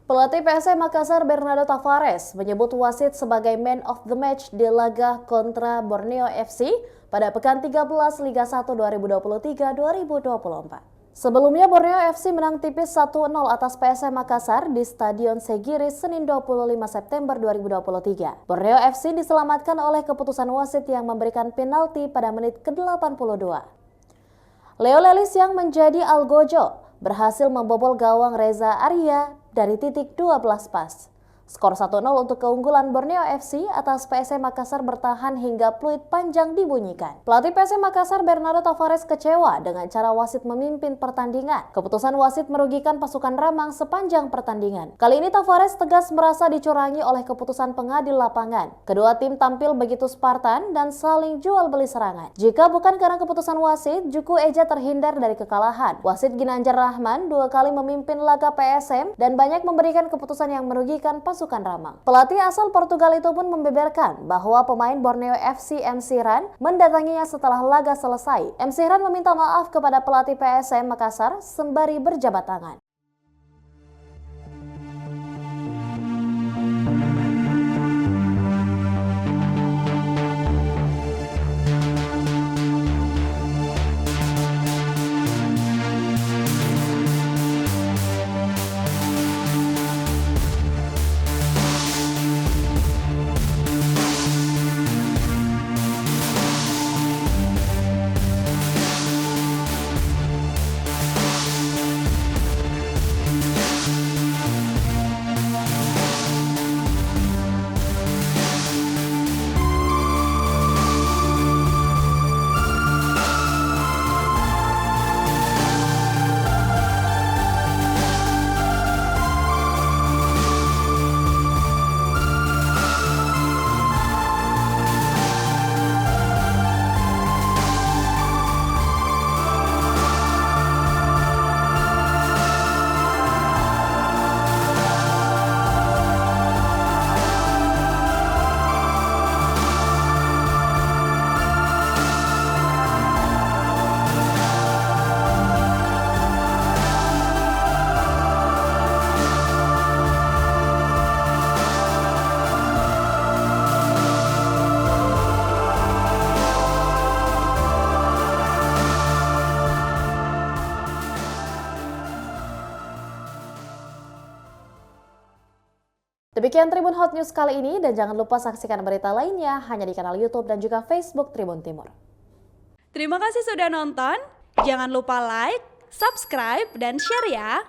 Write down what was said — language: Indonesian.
Pelatih PSM Makassar Bernardo Tavares menyebut wasit sebagai man of the match di laga kontra Borneo FC pada pekan 13 Liga 1 2023-2024. Sebelumnya Borneo FC menang tipis 1-0 atas PSM Makassar di Stadion Segiri Senin 25 September 2023. Borneo FC diselamatkan oleh keputusan wasit yang memberikan penalti pada menit ke-82. Leo Lelis yang menjadi algojo berhasil membobol gawang Reza Arya dari titik 12 pas. Skor 1-0 untuk keunggulan Borneo FC atas PSM Makassar bertahan hingga peluit panjang dibunyikan. Pelatih PSM Makassar Bernardo Tavares kecewa dengan cara wasit memimpin pertandingan. Keputusan wasit merugikan pasukan Ramang sepanjang pertandingan. Kali ini Tavares tegas merasa dicurangi oleh keputusan pengadil lapangan. Kedua tim tampil begitu Spartan dan saling jual beli serangan. Jika bukan karena keputusan wasit, Juku Eja terhindar dari kekalahan. Wasit Ginanjar Rahman 2 kali memimpin laga PSM dan banyak memberikan keputusan yang merugikan pasukan Ramang. Pelatih asal Portugal itu pun membeberkan bahwa pemain Borneo FC M. Sihran mendatanginya setelah laga selesai. M. Sihran meminta maaf kepada pelatih PSM Makassar sembari berjabat tangan. Demikian Tribun Hot News kali ini, dan jangan lupa saksikan berita lainnya hanya di kanal YouTube dan juga Facebook Tribun Timur. Terima kasih sudah nonton, jangan lupa like, subscribe, dan share ya!